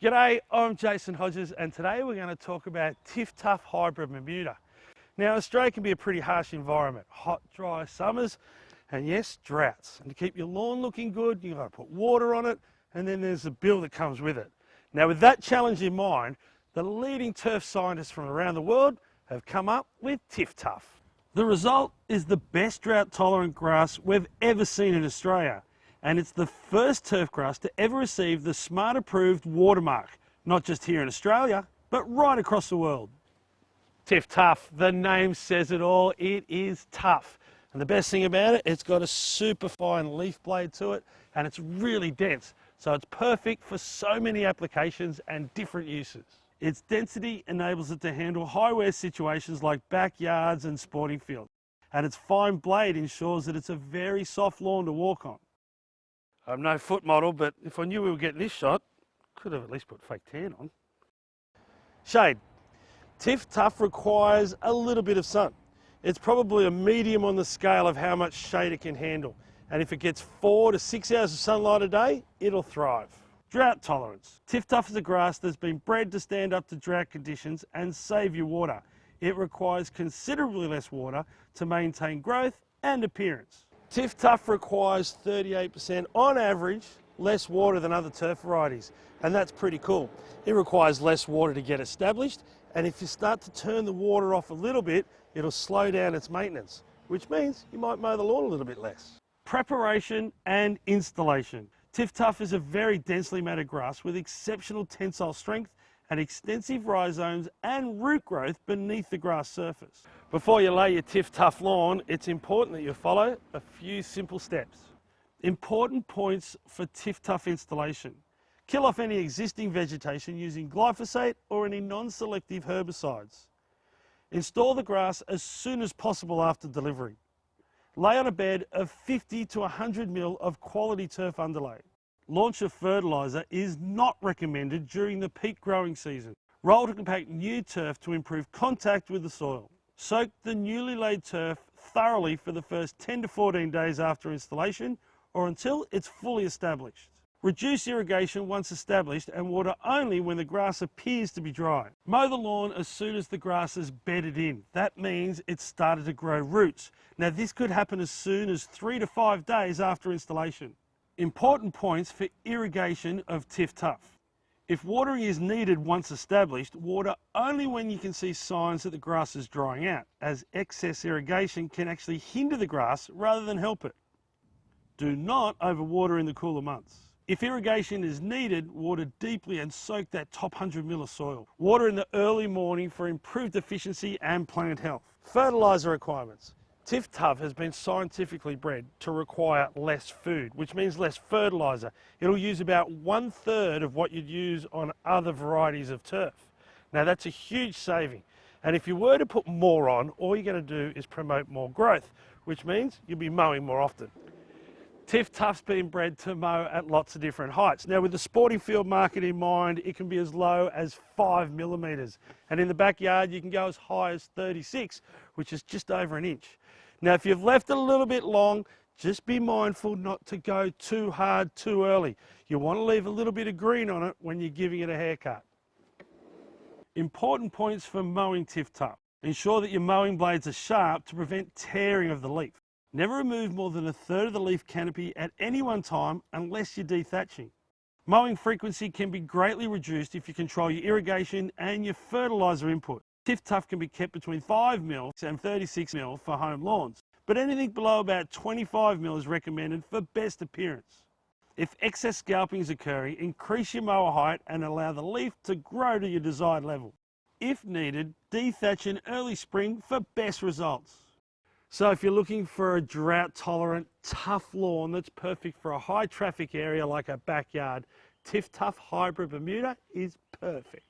G'day, I'm Jason Hodges and today we're going to talk about TifTuf Hybrid Bermuda. Now Australia can be a pretty harsh environment, hot, dry summers and yes, droughts. And to keep your lawn looking good, you've got to put water on it and then there's the bill that comes with it. Now with that challenge in mind, the leading turf scientists from around the world have come up with TifTuf. The result is the best drought tolerant grass we've ever seen in Australia. And it's the first turf grass to ever receive the Smart Approved watermark, not just here in Australia, but right across the world. TifTuf, the name says it all, it is tough. And the best thing about it, it's got a super fine leaf blade to it and it's really dense. So it's perfect for so many applications and different uses. Its density enables it to handle high wear situations like backyards and sporting fields. And its fine blade ensures that it's a very soft lawn to walk on. I'm no foot model, but if I knew we were getting this shot, could have at least put fake tan on. Shade. TifTuf requires a little bit of sun. It's probably a medium on the scale of how much shade it can handle. And if it gets 4 to 6 hours of sunlight a day, it'll thrive. Drought tolerance. TifTuf is a grass that's been bred to stand up to drought conditions and save you water. It requires considerably less water to maintain growth and appearance. TifTuf requires 38% on average less water than other turf varieties, and that's pretty cool. It requires less water to get established, and if you start to turn the water off a little bit, it'll slow down its maintenance, which means you might mow the lawn a little bit less. Preparation and installation. TifTuf is a very densely matted grass with exceptional tensile strength and extensive rhizomes and root growth beneath the grass surface. Before you lay your TifTuf lawn, it's important that you follow a few simple steps. Important points for TifTuf installation. Kill off any existing vegetation using glyphosate or any non-selective herbicides. Install the grass as soon as possible after delivery. Lay on a bed of 50 to 100 mil of quality turf underlay. Launch of fertiliser is not recommended during the peak growing season. Roll to compact new turf to improve contact with the soil. Soak the newly laid turf thoroughly for the first 10 to 14 days after installation or until it's fully established. Reduce irrigation once established and water only when the grass appears to be dry. Mow the lawn as soon as the grass is bedded in. That means it's started to grow roots. Now this could happen as soon as 3 to 5 days after installation. Important points for irrigation of TifTuf. If watering is needed once established, water only when you can see signs that the grass is drying out, as excess irrigation can actually hinder the grass rather than help it. Do not overwater in the cooler months. If irrigation is needed, water deeply and soak that top 100 mil of soil. Water in the early morning for improved efficiency and plant health. Fertiliser requirements. TifTuf has been scientifically bred to require less food, which means less fertiliser. It'll use about 1/3 of what you'd use on other varieties of turf. Now that's a huge saving. And if you were to put more on, all you're going to do is promote more growth, which means you'll be mowing more often. TifTuf's been bred to mow at lots of different heights. Now with the sporting field market in mind, it can be as low as 5 millimetres. And in the backyard, you can go as high as 36, which is just over an inch. Now if you've left it a little bit long, just be mindful not to go too hard too early. You want to leave a little bit of green on it when you're giving it a haircut. Important points for mowing TifTuf. Ensure that your mowing blades are sharp to prevent tearing of the leaf. Never remove more than 1/3 of the leaf canopy at any one time unless you're dethatching. Mowing frequency can be greatly reduced if you control your irrigation and your fertiliser input. TifTuf can be kept between 5 mil and 36 mil for home lawns, but anything below about 25 mil is recommended for best appearance. If excess scalping is occurring, increase your mower height and allow the leaf to grow to your desired level. If needed, dethatch in early spring for best results. So if you're looking for a drought-tolerant, tough lawn that's perfect for a high-traffic area like a backyard, TifTuf Hybrid Bermuda is perfect.